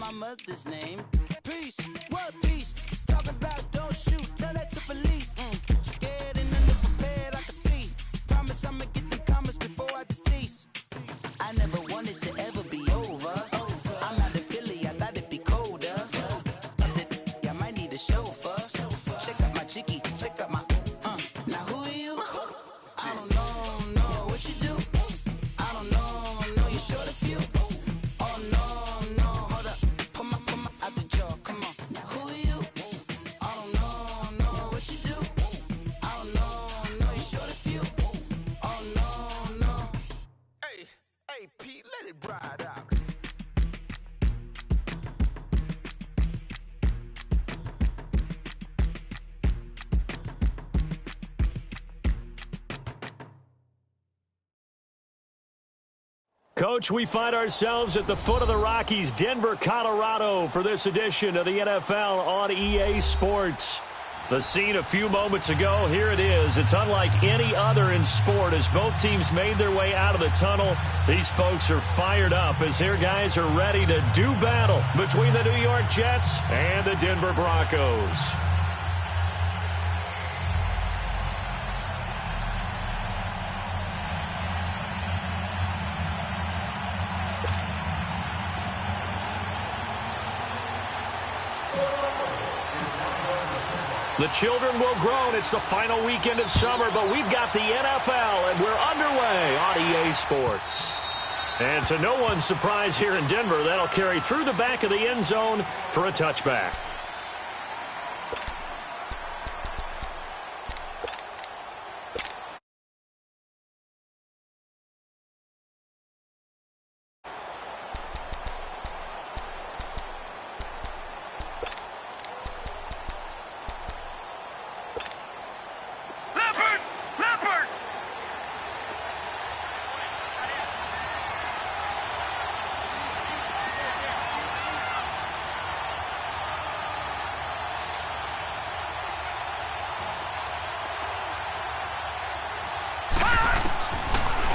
my mother's name. Peace, what peace? Talk about don't shoot, tell that to police. Scared and underprepared, I can see. Promise I'ma get them comments before I decease. I never wanted to ever be over. I'm not a Philly, I thought it'd be colder. I might need a chauffeur. Check out my chicky, check out my. Now who are you? I don't know what you do. I don't know you short a few. Oh no, hold up, pull my out the jaw, come on. Now who are you? I don't know what you do. I don't know you short a few. Oh no. Hey, Pete, let it ride out. Coach, we find ourselves at the foot of the Rockies, Denver, Colorado, for this edition of the NFL on EA Sports. The scene a few moments ago, here it is. It's unlike any other in sport as both teams made their way out of the tunnel. These folks are fired up as their guys are ready to do battle between the New York Jets and the Denver Broncos. The children will groan. It's the final weekend of summer, but we've got the NFL, and we're underway on EA Sports. And to no one's surprise here in Denver, that'll carry through the back of the end zone for a touchback.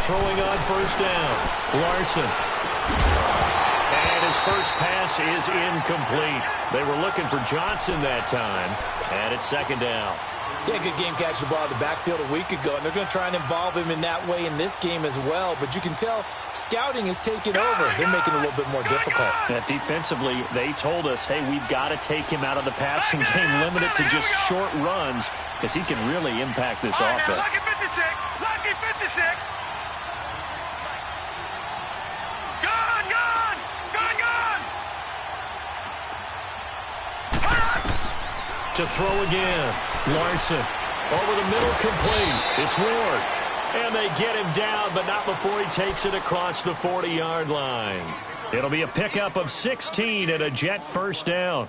Throwing on first down, Larson. And his first pass is incomplete. They were looking for Johnson that time, and it's second down. Yeah, good game catching the ball in the backfield a week ago, and they're going to try and involve him in that way in this game as well. But you can tell scouting is taking over. They're making it a little bit more difficult. Defensively, they told us, hey, we've got to take him out of the passing game, limit it to just short runs, because he can really impact this offense. Lucky 56! Lucky 56! To throw again. Larson over the middle, complete. It's Ward. And they get him down, but not before he takes it across the 40-yard line. It'll be a pickup of 16 and a Jet first down.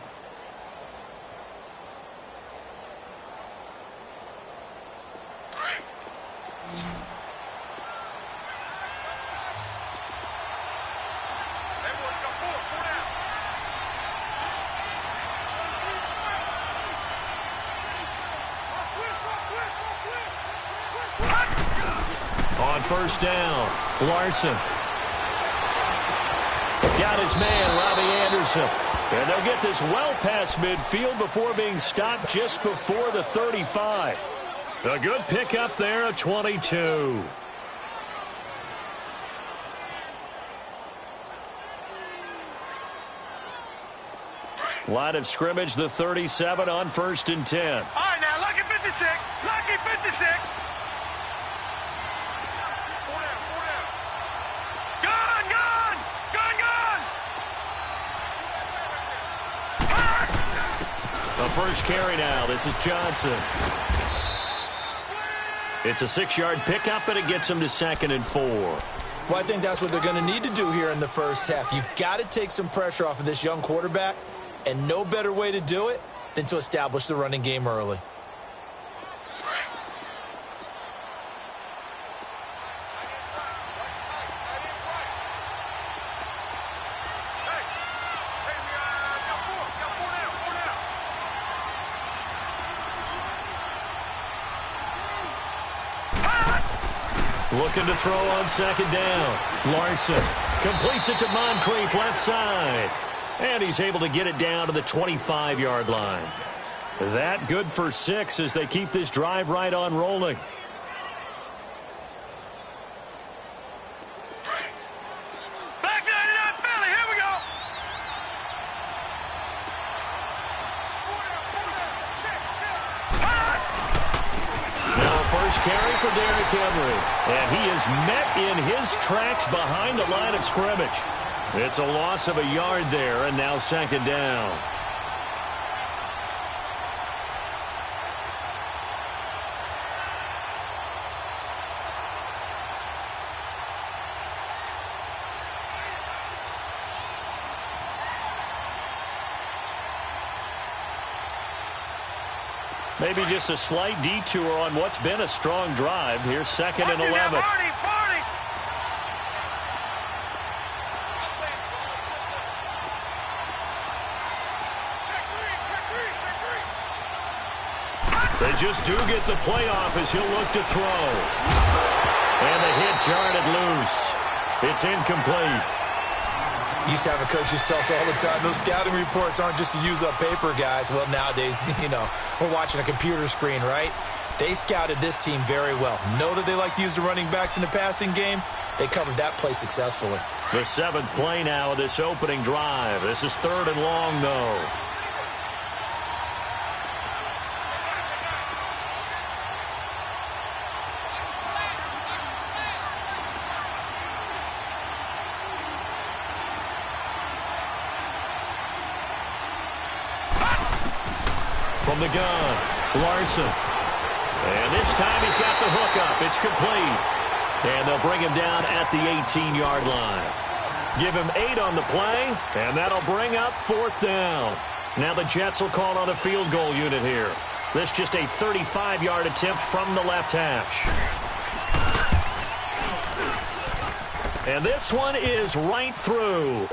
First down, Larson. Got his man, Robbie Anderson. And they'll get this well past midfield before being stopped just before the 35. A good pickup there at 22. Line of scrimmage, the 37 on 1st and 10. All right, now, lucky 56. Lucky 56. The first carry now. This is Johnson. It's a 6-yard pickup, and it gets him to 2nd and 4. Well, I think that's what they're going to need to do here in the first half. You've got to take some pressure off of this young quarterback, and no better way to do it than to establish the running game early. Looking to throw on 2nd down. Larson completes it to Moncrief left side. And he's able to get it down to the 25-yard line. That good for 6 as they keep this drive right on rolling. Back 99 Philly, here we go. Now a first carry for Derrick Henry. And he is met in his tracks behind the line of scrimmage. It's a loss of a yard there, and now second down. Maybe just a slight detour on what's been a strong drive. Here's second and 11. They just do get the playoff as he'll look to throw. And the hit jarred it loose. It's incomplete. Used to have coaches tell us all the time, those scouting reports aren't just to use up paper, guys. Well, nowadays, we're watching a computer screen, right? They scouted this team very well. Know that they like to use the running backs in the passing game. They covered that play successfully. The 7th play now of this opening drive. This is 3rd and long, though. From the gun, Larson. And this time he's got the hook up. It's complete. And they'll bring him down at the 18-yard line. Give him 8 on the play, and that'll bring up 4th down. Now the Jets will call on a field goal unit here. This just a 35-yard attempt from the left hash. And this one is right through.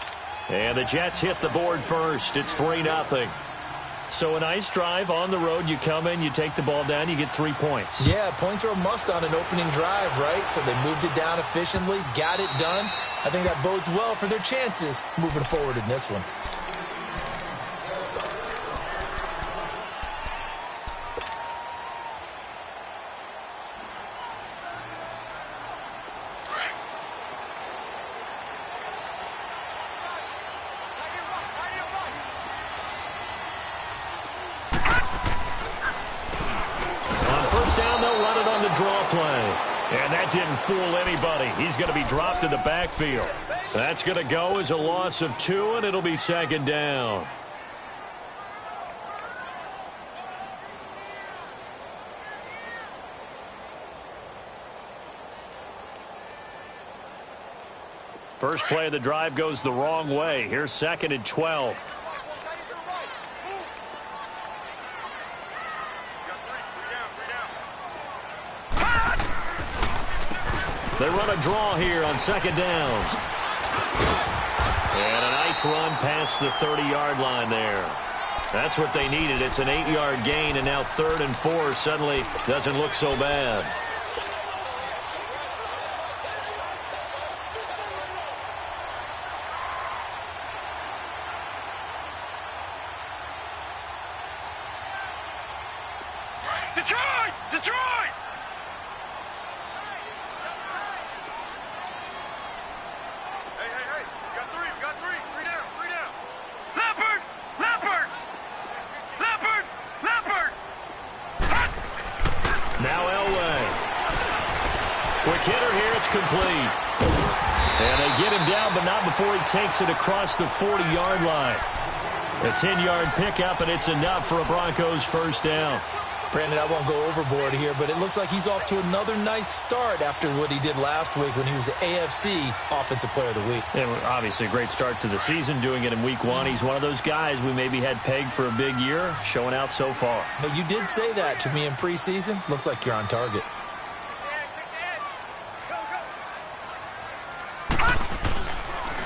And the Jets hit the board first. It's 3-0. So a nice drive on the road. You come in, you take the ball down, you get 3 points. Yeah, points are a must on an opening drive, right? So they moved it down efficiently, got it done. I think that bodes well for their chances moving forward in this one. And that didn't fool anybody. He's going to be dropped in the backfield. That's going to go as a loss of 2, and it'll be second down. First play of the drive goes the wrong way. Here's 2nd and 12. They run a draw here on 2nd down. And a nice run past the 30-yard line there. That's what they needed. It's an 8-yard gain, and now 3rd and 4 suddenly doesn't look so bad. Detroit! Detroit! Hey, we got 3, we got 3. 3 down, 3 down. Leopard! Leopard! Leopard! Leopard! Now Elway. Quick hitter here, it's complete. And they get him down, but not before he takes it across the 40-yard line. A 10-yard pickup, and it's enough for a Broncos first down. Brandon, I won't go overboard here, but it looks like he's off to another nice start after what he did last week when he was the AFC Offensive Player of the Week. And obviously a great start to the season, doing it in week 1. He's one of those guys we maybe had pegged for a big year, showing out so far. But you did say that to me in preseason. Looks like you're on target.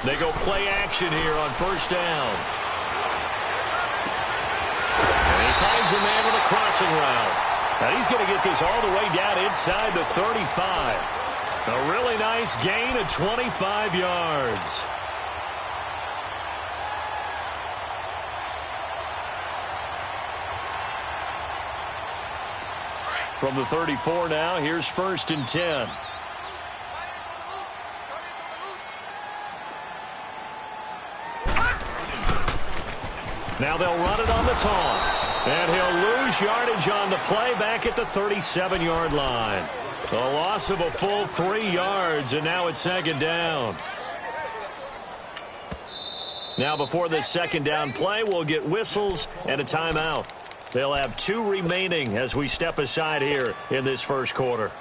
They go play action here on first down. Finds a man with a crossing route. And he's going to get this all the way down inside the 35. A really nice gain of 25 yards. From the 34 now, here's 1st and 10. Now they'll run it on the toss. And he'll lose yardage on the play back at the 37-yard line. A loss of a full 3 yards, and now it's 2nd down. Now before this 2nd down play, we'll get whistles and a timeout. They'll have 2 remaining as we step aside here in this 1st quarter.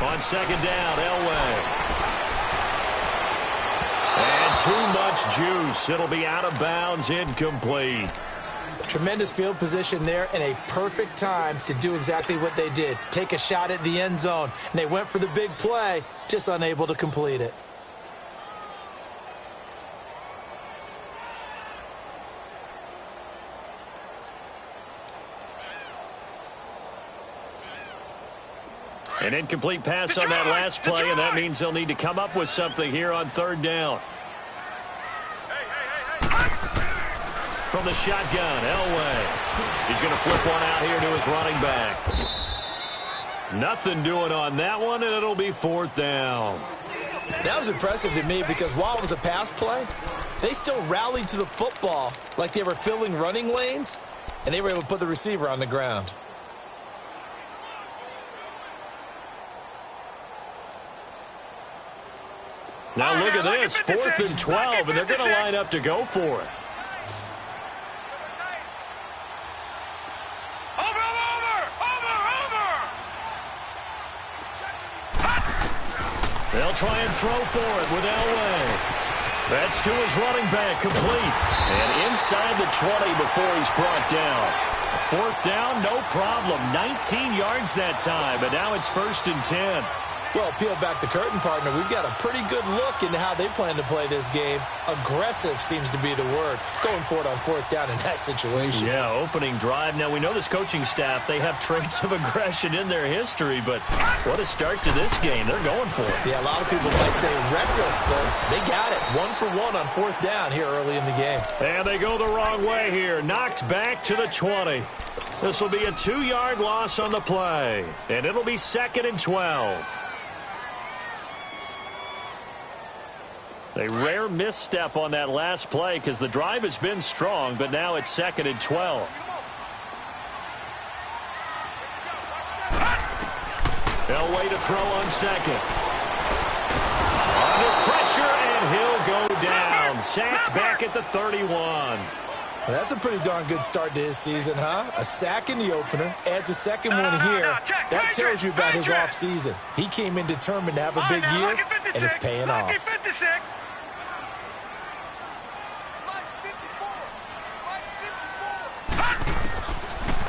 On 2nd down, Elway. And too much juice. It'll be out of bounds, incomplete. Tremendous field position there and a perfect time to do exactly what they did. Take a shot at the end zone. And they went for the big play, just unable to complete it. An incomplete pass on that last play, and that means they'll need to come up with something here on 3rd down. From the shotgun, Elway. He's going to flip one out here to his running back. Nothing doing on that one, and it'll be 4th down. That was impressive to me because while it was a pass play, they still rallied to the football like they were filling running lanes, and they were able to put the receiver on the ground. Now look at this, 4th and 12, and they're going to line up to go for it. They'll try and throw for it with Elway. That's to his running back, complete. And inside the 20 before he's brought down. 4th down, no problem. 19 yards that time, but now it's 1st and 10. Well, peel back the curtain, partner. We've got a pretty good look into how they plan to play this game. Aggressive seems to be the word. Going for it on 4th down in that situation. Yeah, opening drive. Now, we know this coaching staff, they have traits of aggression in their history, but what a start to this game. They're going for it. Yeah, a lot of people might say reckless, but they got it. 1 for 1 on 4th down here early in the game. And they go the wrong way here. Knocked back to the 20. This will be a 2-yard loss on the play, and it'll be 2nd and 12. A rare misstep on that last play because the drive has been strong, but now it's 2nd and 12. Elway to throw on 2nd. Under pressure, and he'll go down. Sacked back at the 31. Well, that's a pretty darn good start to his season, huh? A sack in the opener, adds a 2nd one here. That tells you about his offseason. He came in determined to have a big year, and it's paying off.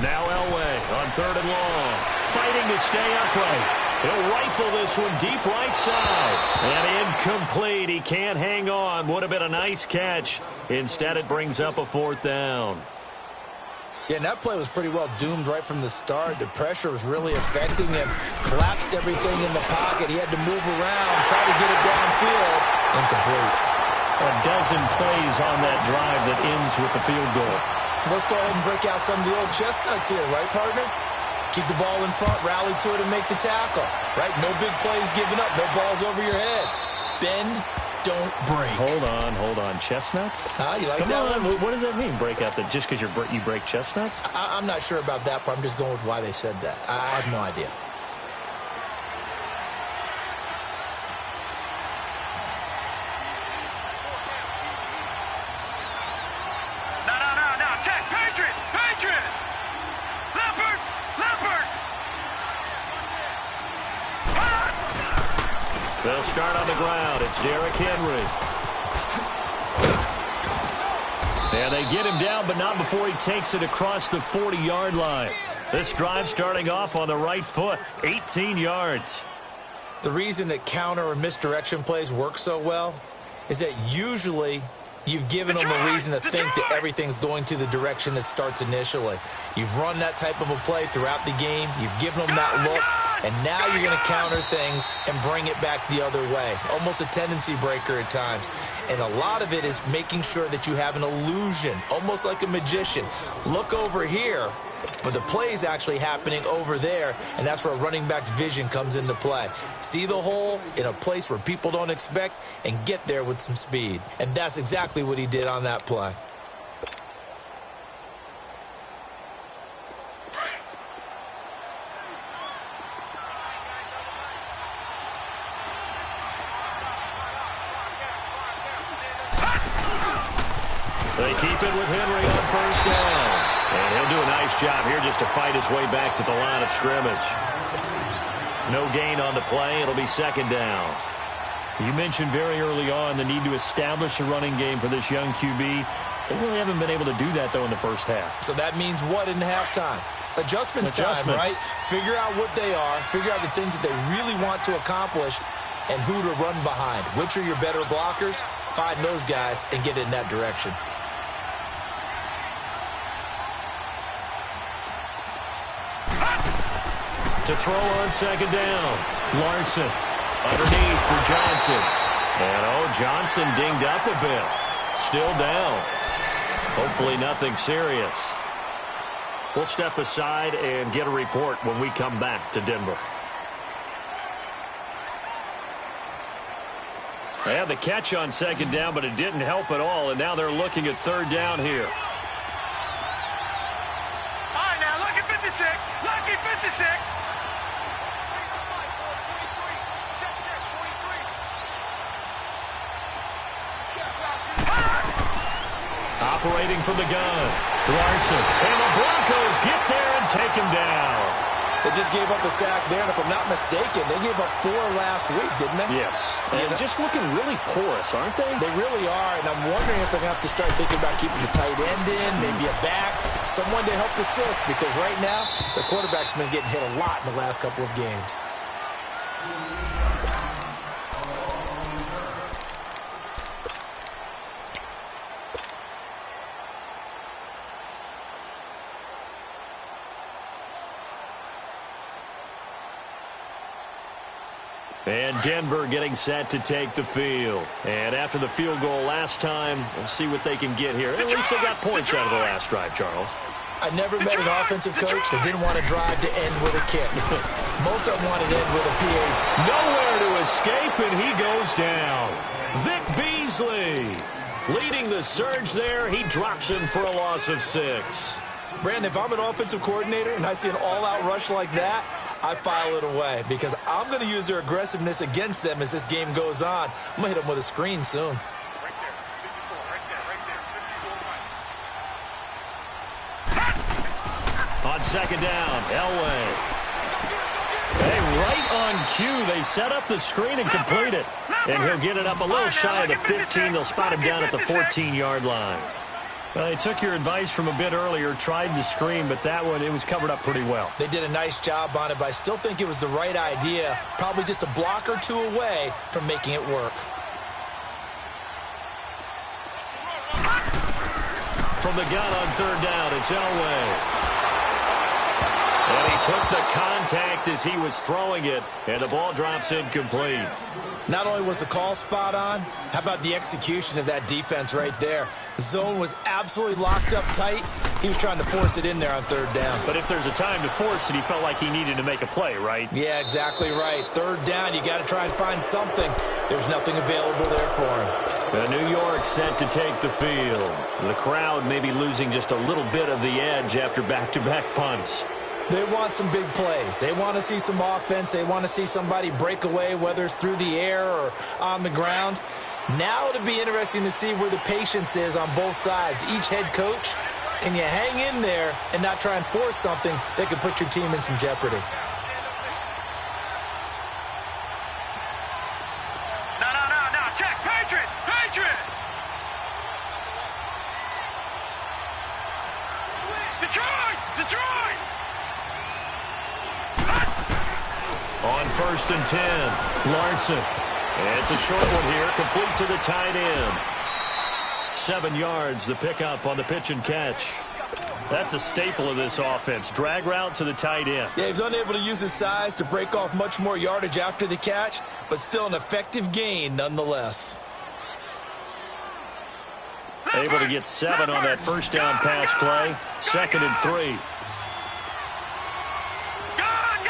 Now Elway on 3rd and long, fighting to stay upright. He'll rifle this one deep right side. And incomplete. He can't hang on. Would have been a nice catch. Instead, it brings up a 4th down. Yeah, and that play was pretty well doomed right from the start. The pressure was really affecting him. Collapsed everything in the pocket. He had to move around, try to get it downfield. Incomplete. A dozen plays on that drive that ends with the field goal. Let's go ahead and break out some of the old chestnuts here, right, partner? Keep the ball in front, rally to it, and make the tackle. Right? No big plays given up. No balls over your head. Bend, don't break. Hold on. Chestnuts? You like Come that on. one? What does that mean, break out? Just because you break chestnuts? I'm not sure about that, but I'm just going with why they said that. I have no idea. They'll start on the ground. It's Derrick Henry. And they get him down, but not before he takes it across the 40-yard line. This drive starting off on the right foot, 18 yards. The reason that counter or misdirection plays work so well is that usually You've given them a reason to think that everything's going to the direction it starts initially. You've run that type of a play throughout the game. You've given them that look. And now you're going to counter things and bring it back the other way. Almost a tendency breaker at times. And a lot of it is making sure that you have an illusion, almost like a magician. Look over here, but the play is actually happening over there, and that's where a running back's vision comes into play. See the hole in a place where people don't expect and get there with some speed. And that's exactly what he did on that play. They keep it with Henry on first down. And he'll do a nice job here just to fight his way back to the line of scrimmage. No gain on the play. It'll be second down. You mentioned very early on the need to establish a running game for this young QB. They really haven't been able to do that, though, in the first half. So that means what in halftime? Adjustments time, right? Figure out what they are. Figure out the things that they really want to accomplish and who to run behind. Which are your better blockers? Find those guys and get in that direction. To throw on second down. Larson underneath for Johnson. And, Johnson dinged up a bit. Still down. Hopefully nothing serious. We'll step aside and get a report when we come back to Denver. They had the catch on second down, but it didn't help at all, and now they're looking at third down here. All right, now, lucky 56. Lucky 56. Operating from the gun. Larson. And the Broncos get there and take him down. They just gave up a sack there, and if I'm not mistaken, they gave up 4 last week, didn't they? Yes. And just looking really porous, aren't they? They really are, and I'm wondering if they're going to have to start thinking about keeping the tight end in, maybe a back, someone to help assist, because right now, their quarterback's been getting hit a lot in the last couple of games. And Denver getting set to take the field. And after the field goal last time, we'll see what they can get here. At least they got points out of the last drive, Charles. I never met an offensive coach that didn't want to drive to end with a kick. Most of them wanted to end with a PAT. Nowhere to escape, and he goes down. Vic Beasley leading the surge there. He drops him for a loss of 6. Brandon, if I'm an offensive coordinator and I see an all-out rush like that, I file it away because I'm going to use their aggressiveness against them as this game goes on. I'm going to hit them with a screen soon. Right there, 54, right there, 54. On second down, Elway. Hey, right on cue. They set up the screen and complete it. And he'll get it up a little shy of the 15. They'll spot him down at the 14-yard line. Well, they took your advice from a bit earlier, tried the screen, but that one, it was covered up pretty well. They did a nice job on it, but I still think it was the right idea. Probably just a block or two away from making it work. From the gun on third down, it's Elway. And he took the contact as he was throwing it, and the ball drops incomplete. Not only was the call spot on, how about the execution of that defense right there? The zone was absolutely locked up tight. He was trying to force it in there on third down. But if there's a time to force it, he felt like he needed to make a play, right? Yeah, exactly right. Third down, you got to try and find something. There's nothing available there for him. New York set to take the field. The crowd may be losing just a little bit of the edge after back-to-back punts. They want some big plays. They want to see some offense. They want to see somebody break away, whether it's through the air or on the ground. Now it'll be interesting to see where the patience is on both sides. Each head coach, can you hang in there and not try and force something that could put your team in some jeopardy? No. Check. Patriot. Detroit. On first and 10, Larson. And it's a short one here, complete to the tight end. 7 yards, the pickup on the pitch and catch. That's a staple of this offense. Drag route to the tight end. Yeah, he was unable to use his size to break off much more yardage after the catch, but still an effective gain nonetheless. Able to get 7 on that first down pass play. 2nd and 3. Gone!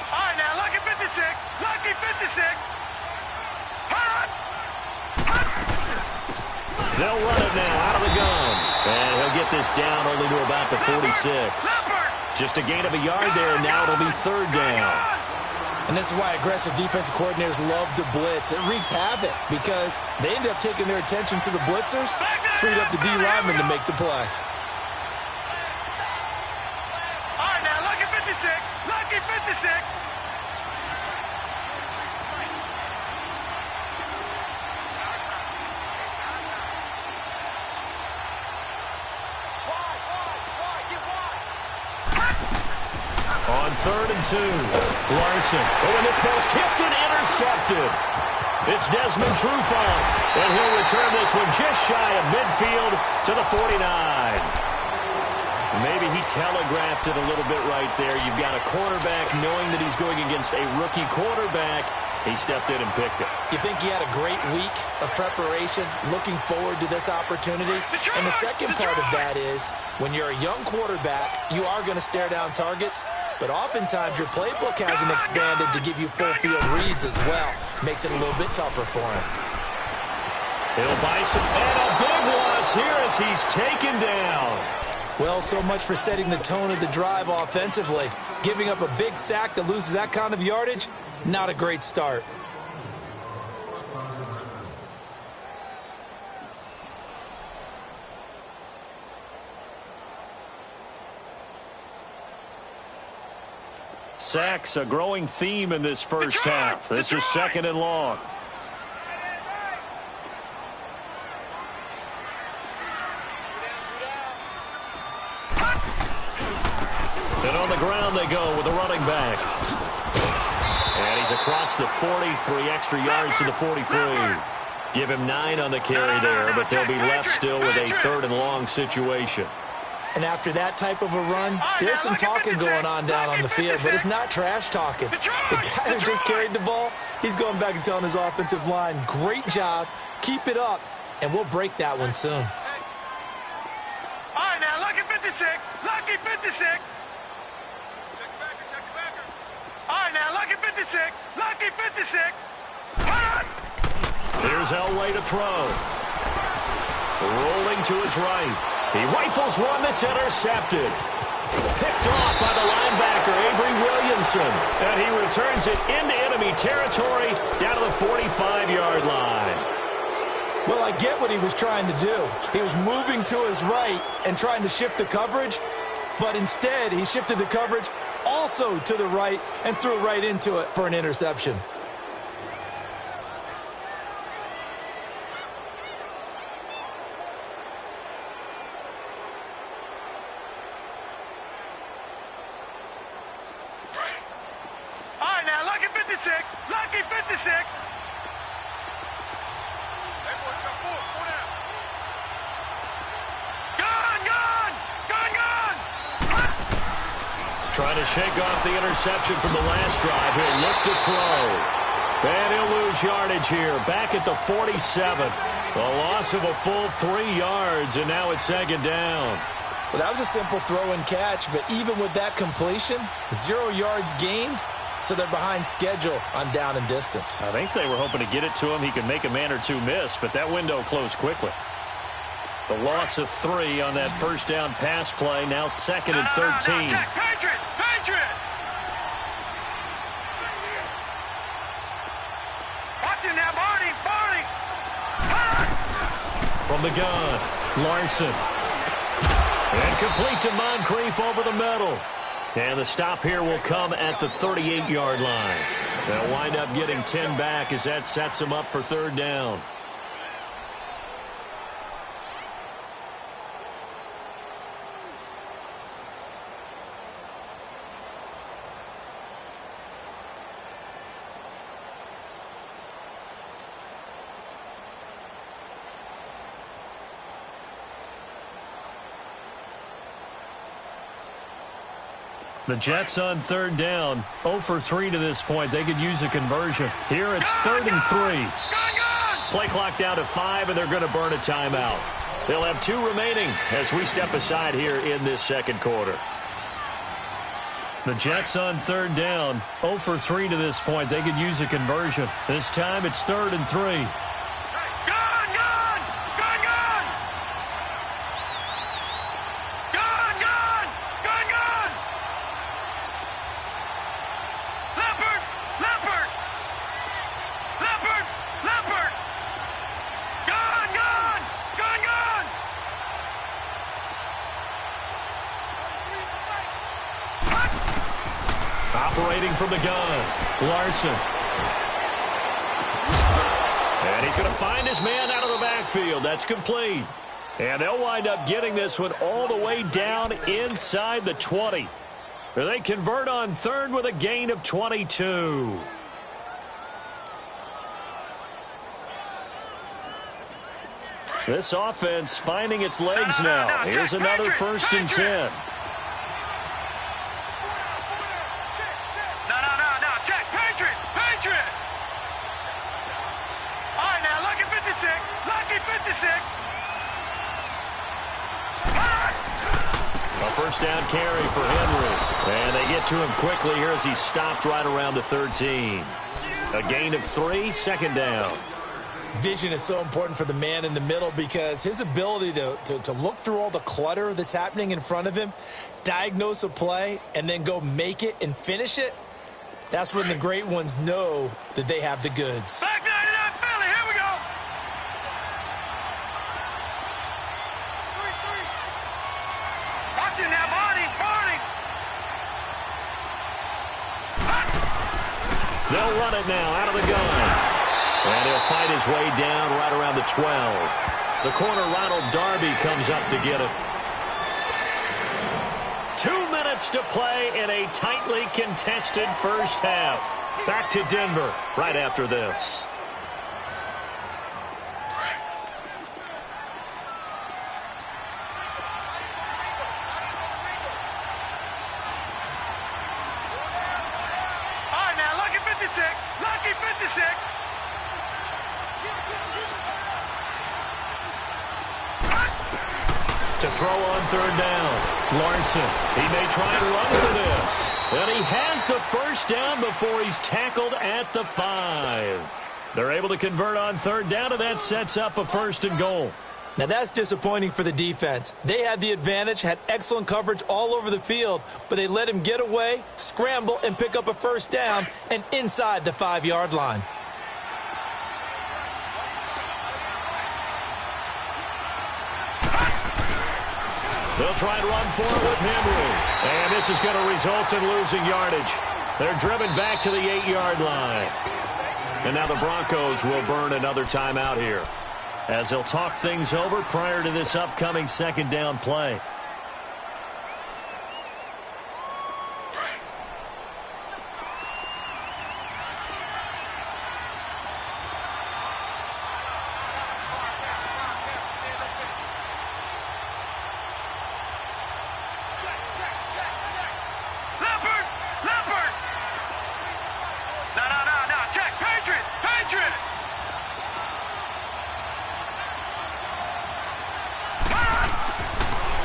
All right, now, lucky 56. Lucky 56. Hot! They'll run it now out of the gun. And he'll get this down only to about the 46. Just a gain of a yard there, and now it'll be 3rd down. And this is why aggressive defensive coordinators love to blitz. It wreaks havoc because they end up taking their attention to the blitzers, freed up the D lineman to make the play. All right, now, lucky 56. Lucky 56. On 3rd and 2, Larson. Oh, and this ball's tipped and intercepted. It's Desmond Trufant, and he'll return this one just shy of midfield to the 49. Maybe he telegraphed it a little bit right there. You've got a quarterback knowing that he's going against a rookie quarterback. He stepped in and picked it. You think he had a great week of preparation, looking forward to this opportunity? And the second part of that is, when you're a young quarterback, you are going to stare down targets, but oftentimes your playbook hasn't expanded to give you full field reads as well. Makes it a little bit tougher for him. He'll buy some, and a big loss here as he's taken down. Well, so much for setting the tone of the drive offensively. Giving up a big sack that loses that kind of yardage, not a great start. Sacks, a growing theme in this first half. This is 2nd and long. And on the ground they go with a running back. And he's across the 40, 3 extra yards to the 43. Give him 9 on the carry there, but they'll be left still with a 3rd and long situation. And after that type of a run, there's some talking going on down on the field, but it's not trash talking. The guy who just carried the ball, he's going back and telling his offensive line, great job, keep it up, and we'll break that one soon. All right, now, lucky 56. Lucky 56. Check the backer. All right, now, lucky 56. Lucky 56. Hot! Here's Elway to throw. Rolling to his right. He rifles one that's intercepted. Picked off by the linebacker, Avery Williamson. And he returns it into enemy territory down to the 45-yard line. Well, I get what he was trying to do. He was moving to his right and trying to shift the coverage, but instead he shifted the coverage also to the right and threw right into it for an interception. Lucky 56. Gone. Trying to shake off the interception from the last drive. He'll look to throw. And he'll lose yardage here. Back at the 47. A loss of a full 3 yards, and now it's 2nd down. Well, that was a simple throw and catch, but even with that completion, 0 yards gained. So they're behind schedule on down and distance. I think they were hoping to get it to him. He could make a man or two miss, but that window closed quickly. The loss of 3 on that first down pass play. Now 2nd and 13. Patriot! Watch it now, Barney! From the gun, Larson. And complete to Moncrief over the middle. And the stop here will come at the 38-yard line. They'll wind up getting 10 back as that sets them up for 3rd down. The Jets on third down, 0 for 3 to this point. They could use a conversion. Here it's 3rd and 3. Play clock down to 5, and they're going to burn a timeout. They'll have 2 remaining as we step aside here in this second quarter. The Jets on third down, 0 for 3 to this point. They could use a conversion. This time it's 3rd and 3. Operating from the gun, Larson. And he's going to find his man out of the backfield. That's complete. And they'll wind up getting this one all the way down inside the 20. They convert on third with a gain of 22. This offense finding its legs now. Here's another 1st and 10. A first down carry for Henry. And they get to him quickly here as he stopped right around the 13. A gain of 3, 2nd down. Vision is so important for the man in the middle because his ability to look through all the clutter that's happening in front of him, diagnose a play, and then go make it and finish it, that's when the great ones know that they have the goods. Back 99 Philly, here we go. Watch it now, Barney. They'll run it now out of the gun. And he'll fight his way down right around the 12. The corner, Ronald Darby, comes up to get it. 2 minutes to play in a tightly contested first half. Back to Denver right after this. All right, now, lucky 56. Lucky 56. To throw on third down. Larson, he may try and run for this. And he has the first down before he's tackled at the 5. They're able to convert on third down, and that sets up a 1st and goal. Now that's disappointing for the defense. They had the advantage, had excellent coverage all over the field, but they let him get away, scramble, and pick up a first down, and inside the 5-yard line. They'll try and run for it with Henry. And this is going to result in losing yardage. They're driven back to the 8-yard line. And now the Broncos will burn another timeout here, as they'll talk things over prior to this upcoming 2nd down play.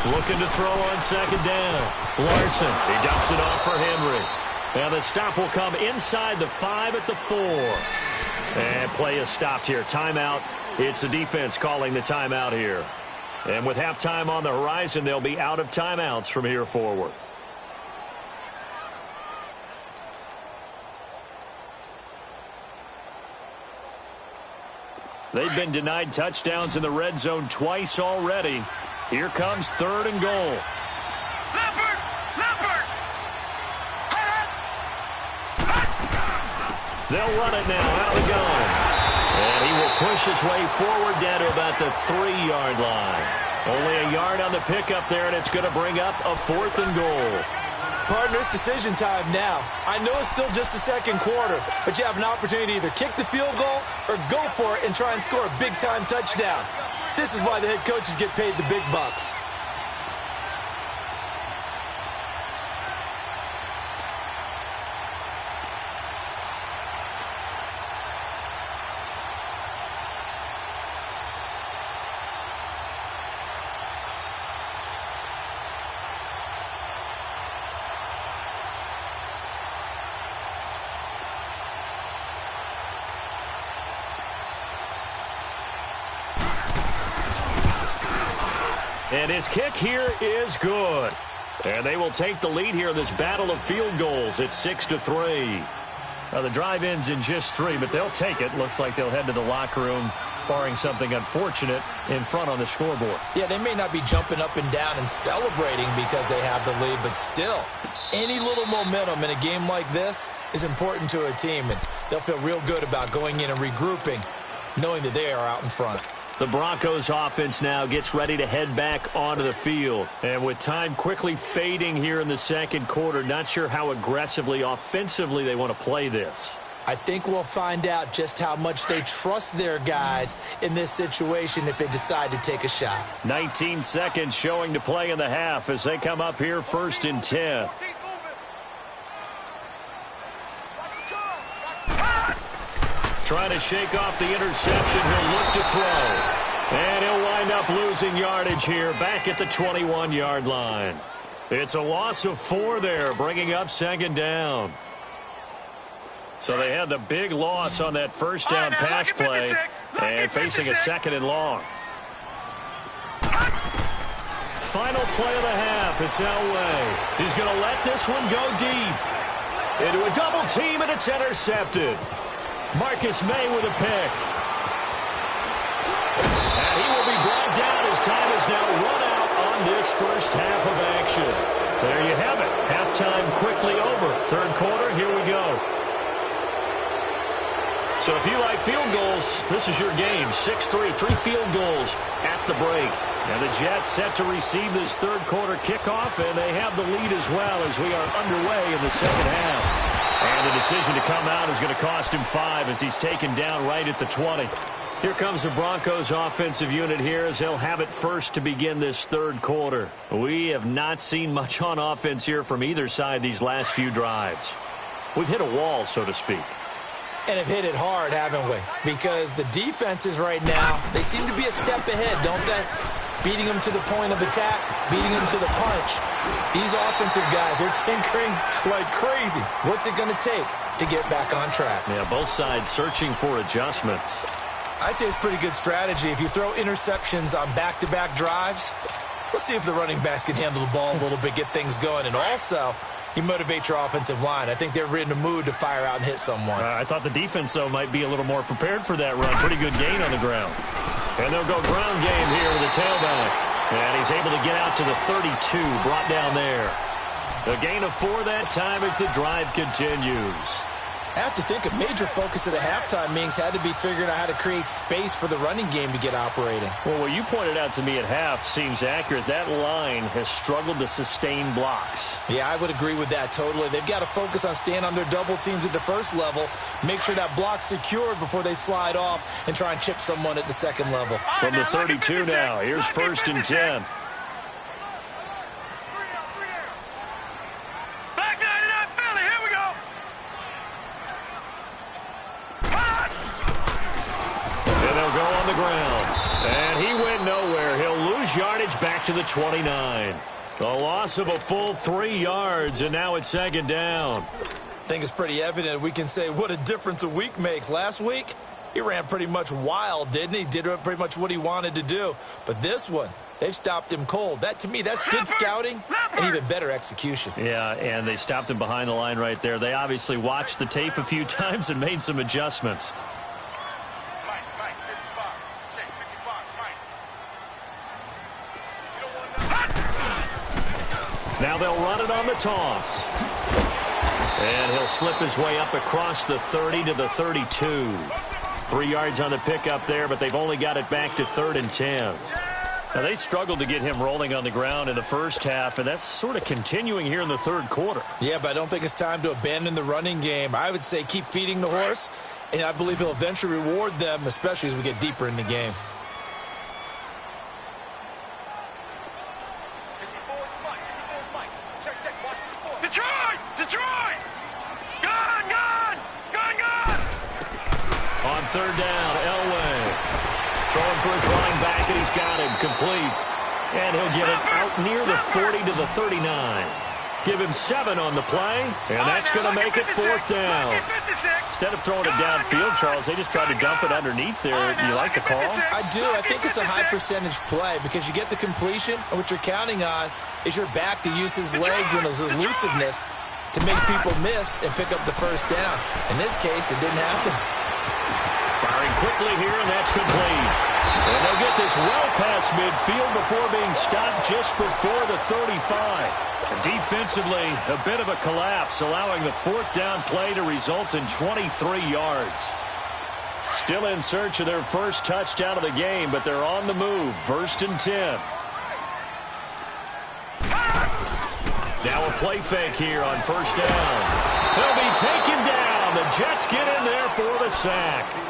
Looking to throw on 2nd down. Larson, he dumps it off for Henry. And the stop will come inside the 5 at the 4. And play is stopped here. Timeout. It's the defense calling the timeout here. And with halftime on the horizon, they'll be out of timeouts from here forward. They've been denied touchdowns in the red zone twice already. Here comes 3rd and goal. Leopard! They'll run it now out of the gun. And he will push his way forward down to about the 3-yard line. Only a yard on the pickup there, and it's going to bring up a 4th and goal. Partner, it's decision time now. I know it's still just the second quarter, but you have an opportunity to either kick the field goal or go for it and try and score a big-time touchdown. This is why the head coaches get paid the big bucks. And his kick here is good. And they will take the lead here in this battle of field goals at 6-3. Now, the drive ends in just 3, but they'll take it. Looks like they'll head to the locker room, barring something unfortunate, in front on the scoreboard. Yeah, they may not be jumping up and down and celebrating because they have the lead, but still, any little momentum in a game like this is important to a team, and they'll feel real good about going in and regrouping, knowing that they are out in front. The Broncos offense now gets ready to head back onto the field. And with time quickly fading here in the second quarter, not sure how aggressively, offensively they want to play this. I think we'll find out just how much they trust their guys in this situation if they decide to take a shot. 19 seconds showing to play in the half as they come up here 1st and 10. Trying to shake off the interception. He'll look to throw. And he'll wind up losing yardage here back at the 21-yard line. It's a loss of 4 there, bringing up 2nd down. So they had the big loss on that first down pass play and facing a 2nd and long. Final play of the half. It's Elway. He's going to let this one go deep. Into a double team, and it's intercepted. Marcus May with a pick. And he will be brought down as time is now run out on this first half of action. There you have it. Halftime quickly over. 3rd quarter, here we go. So if you like field goals, this is your game. 6-3, 3 field goals at the break. And the Jets set to receive this 3rd quarter kickoff, and they have the lead as well as we are underway in the 2nd half. And the decision to come out is going to cost him 5 as he's taken down right at the 20. Here comes the Broncos offensive unit here as they'll have it first to begin this 3rd quarter. We have not seen much on offense here from either side these last few drives. We've hit a wall, so to speak. And have hit it hard, haven't we? Because the defenses right now, they seem to be a step ahead, don't they? Beating them to the point of attack, beating them to the punch. These offensive guys, they're tinkering like crazy. What's it going to take to get back on track? Yeah, both sides searching for adjustments. I'd say it's pretty good strategy. If you throw interceptions on back-to-back drives, let's see if the running backs can handle the ball a little bit, get things going. And also, you motivate your offensive line. I think they're in the mood to fire out and hit someone. I thought the defense, though, might be a little more prepared for that run. Pretty good gain on the ground. And they'll go ground game here with the tailback. And he's able to get out to the 32, brought down there. A gain of 4 that time as the drive continues. I have to think a major focus of the halftime meetings had to be figuring out how to create space for the running game to get operating. Well, what you pointed out to me at half seems accurate. That line has struggled to sustain blocks. Yeah, I would agree with that totally. They've got to focus on staying on their double teams at the first level, make sure that block's secured before they slide off and try and chip someone at the second level. From the 32 now, here's 1st and 10. And he went nowhere. He'll lose yardage back to the 29. A loss of a full 3 yards, and now it's 2nd down. I think it's pretty evident we can say what a difference a week makes. Last week, he ran pretty much wild, didn't he? Did pretty much what he wanted to do. But this one, they've stopped him cold. That, to me, that's good scouting and even better execution. Yeah, and they stopped him behind the line right there. They obviously watched the tape a few times and made some adjustments. Now they'll run it on the toss. And he'll slip his way up across the 30 to the 32. 3 yards on the pickup there, but they've only got it back to 3rd and 10. Now, they struggled to get him rolling on the ground in the first half, and that's sort of continuing here in the 3rd quarter. Yeah, but I don't think it's time to abandon the running game. I would say keep feeding the horse, and I believe he'll eventually reward them, especially as we get deeper in the game. Detroit! Gone! On 3rd down, Elway. Throwing for his running back, and he's got him complete. And he'll get it out near the 40 to the 39. Give him 7 on the play, and that's going to make it 4th down. Instead of throwing it downfield, Charles, they just tried to dump it underneath there. You like the call? I do. I think it's a high percentage play because you get the completion, and what you're counting on is your back to use his legs and his elusiveness to make people miss and pick up the first down. In this case, it didn't happen. Firing quickly here, and that's complete. And they'll get this well past midfield before being stopped just before the 35. Defensively, a bit of a collapse, allowing the 4th down play to result in 23 yards. Still in search of their first touchdown of the game, but they're on the move. 1st and 10. Now a play fake here on 1st down. He'll be taken down. The Jets get in there for the sack.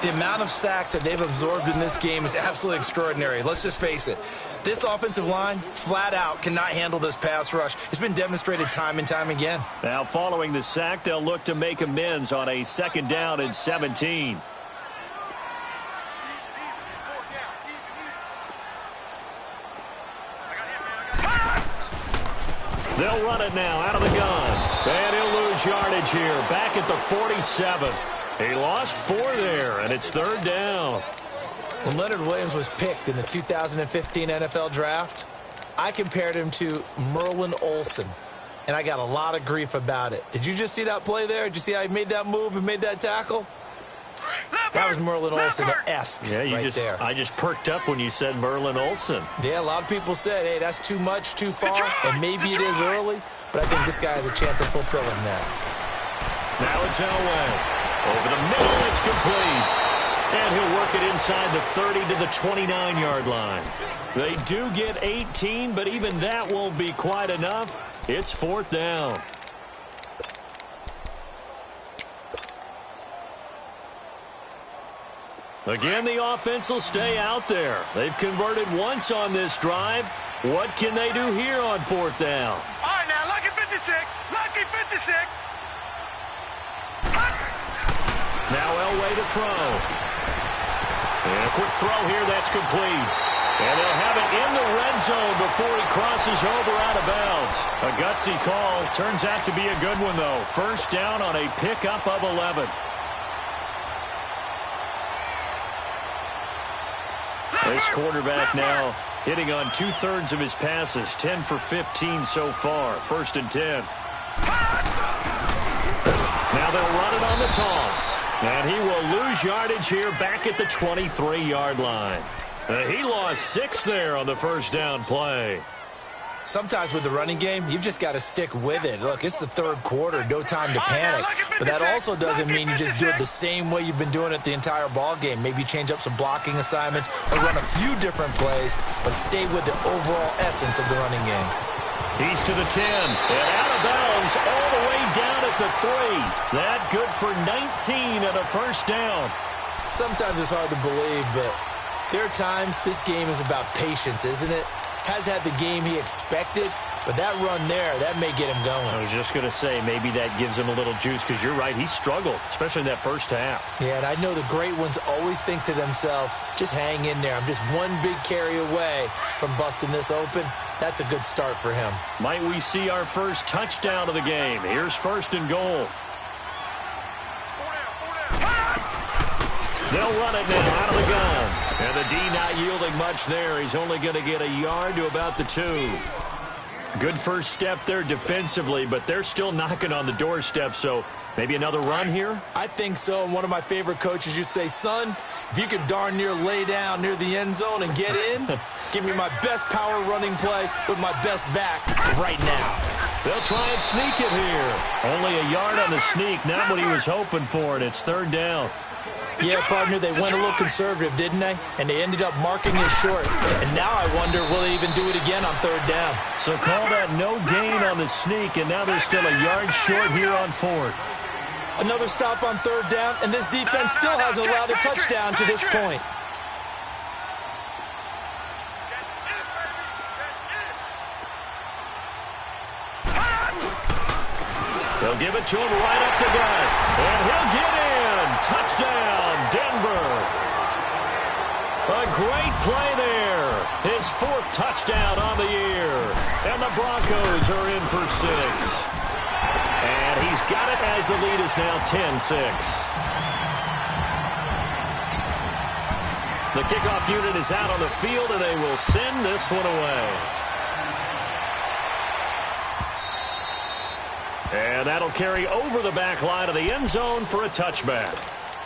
The amount of sacks that they've absorbed in this game is absolutely extraordinary. Let's just face it. This offensive line, flat out, cannot handle this pass rush. It's been demonstrated time and time again. Now, following the sack, they'll look to make amends on a 2nd down and 17. They'll run it now out of the gun. And he'll lose yardage here. Back at the 47. He lost 4 there, and it's 3rd down. When Leonard Williams was picked in the 2015 NFL Draft, I compared him to Merlin Olsen, and I got a lot of grief about it. Did you just see that play there? Did you see how he made that move and made that tackle? That was Merlin Olsen-esque there. I just perked up when you said Merlin Olsen. Yeah, a lot of people said, hey, that's too much, too far, and maybe it is early, but I think this guy has a chance of fulfilling that. Now it's Elway. Over the middle, it's complete. And he'll work it inside the 30 to the 29-yard line. They do get 18, but even that won't be quite enough. It's 4th down. Again, the offense will stay out there. They've converted once on this drive. What can they do here on 4th down? All right, now, lucky 56. Lucky 56. Now Elway to throw. And a quick throw here, that's complete. And they'll have it in the red zone before he crosses over out of bounds. A gutsy call. Turns out to be a good one, though. 1st down on a pickup of 11. This quarterback now hitting on 2/3 of his passes. 10 for 15 so far. 1st and 10. Now they'll run it on the toss. And he will lose yardage here back at the 23-yard line. He lost 6 there on the 1st down play. Sometimes with the running game, you've just got to stick with it. Look, it's the 3rd quarter, no time to panic. But that also doesn't mean you just do it the same way you've been doing it the entire ball game. Maybe change up some blocking assignments or run a few different plays, but stay with the overall essence of the running game. He's to the 10, and out of bounds all the way down at the 3. That good for 19 and a 1st down. Sometimes it's hard to believe, but there are times this game is about patience, isn't it? Has had the game he expected, but that run there, that may get him going. I was just going to say, maybe that gives him a little juice, because you're right, he struggled, especially in that 1st half. Yeah, and I know the great ones always think to themselves, just hang in there. I'm just one big carry away from busting this open. That's a good start for him. Might we see our first touchdown of the game? Here's 1st and goal. They'll run it now out of the gun. And the D not yielding much there. He's only going to get a yard to about the 2. Good first step there defensively, but they're still knocking on the doorstep, so maybe another run here? I think so. And one of my favorite coaches used to say, son, if you could darn near lay down near the end zone and get in, give me my best power running play with my best back right now. They'll try and sneak it here. Only a yard on the sneak, not what he was hoping for, and it's 3rd down. Yeah, partner, they went a little conservative, didn't they? And they ended up marking it short. And now I wonder, will they even do it again on 3rd down? So call that no gain on the sneak, and now they're still a yard short here on 4th. Another stop on 3rd down, and this defense still hasn't allowed a touchdown to this point. They'll give it to him right up the gut. And he'll get in. Touchdown, Denver. A great play there. His 4th touchdown on the year. And the Broncos are in for 6. And he's got it as the lead is now 10-6. The kickoff unit is out on the field, and they will send this one away. And that'll carry over the back line of the end zone for a touchback.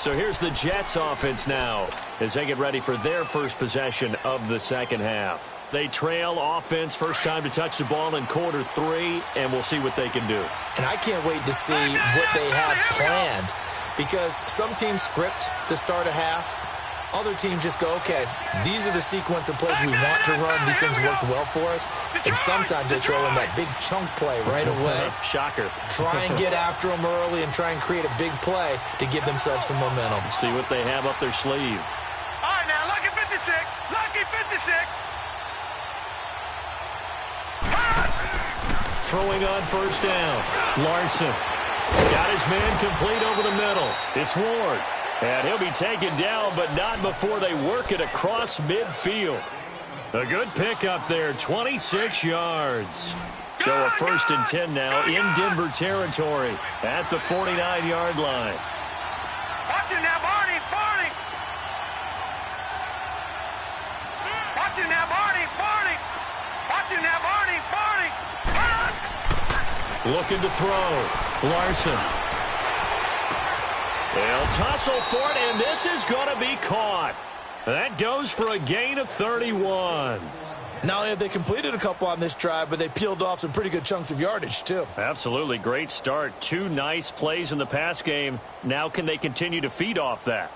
So here's the Jets offense now as they get ready for their first possession of the second half. They trail offense, first time to touch the ball in quarter 3, and we'll see what they can do. And I can't wait to see what they have planned, because some teams script to start a half. Other teams just go, okay, these are the sequence of plays we want to run. These things worked well for us. And sometimes they throw in that big chunk play right away. Shocker. Try and get after them early and try and create a big play to give themselves some momentum. See what they have up their sleeve. All right, now, lucky 56. Lucky 56. Throwing on first down. Larson got his man complete over the middle. It's Ward. And he'll be taken down, but not before they work it across midfield. A good pickup there, 26 yards. So a 1st and 10 now in Denver territory at the 49-yard line. Watch it now, Barney, Barney. Watch it now, Barney, Barney. Watch it now, Barney, Barney. Looking to throw. Larson. They'll tussle for it, and this is going to be caught. That goes for a gain of 31. Not only have they completed a couple on this drive, but they peeled off some pretty good chunks of yardage, too. Absolutely. Great start. 2 nice plays in the pass game. Now can they continue to feed off that?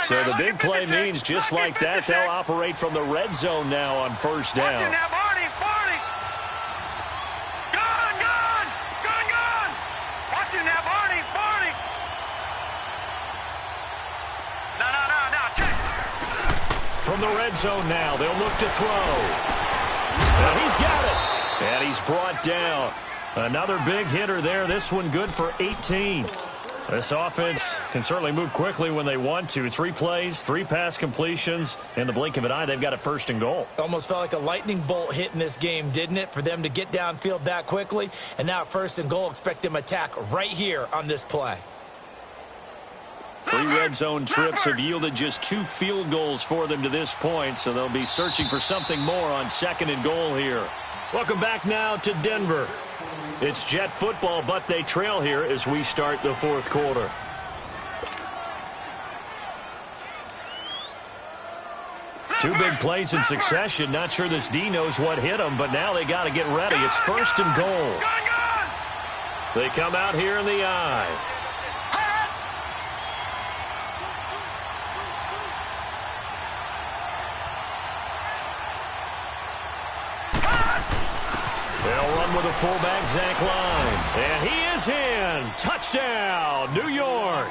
So the big play means just like that, they'll operate from the red zone now on first down. Watch it now, Barney, Barney. Gone, gone, gone, gone. Watch it now, Barney, Barney. No, check. From the red zone now, they'll look to throw. And he's got it. And he's brought down. Another big hitter there. This one good for 18. This offense can certainly move quickly when they want to. 3 plays, 3 pass completions. In the blink of an eye, they've got a 1st and goal. Almost felt like a lightning bolt hit in this game, didn't it? For them to get downfield that quickly. And now 1st and goal, expect them to attack right here on this play. 3 red zone trips have yielded just 2 field goals for them to this point, so they'll be searching for something more on 2nd and goal here. Welcome back now to Denver. It's Jet football, but they trail here as we start the 4th quarter. Two big plays in succession. Not sure this D knows what hit them, but now they got to get ready. It's 1st and goal. They come out here in the eye. They'll run with a fullback, Zach Line. And he is in. Touchdown, New York.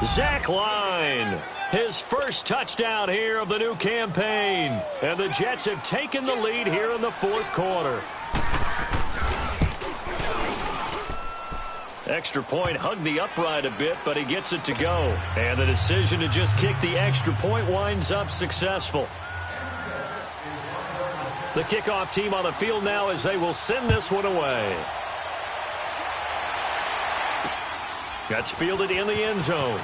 Zach Line, his first touchdown here of the new campaign. And the Jets have taken the lead here in the 4th quarter. Extra point hugged the upright a bit, but he gets it to go. And the decision to just kick the extra point winds up successful. The kickoff team on the field now as they will send this one away. That's fielded in the end zone.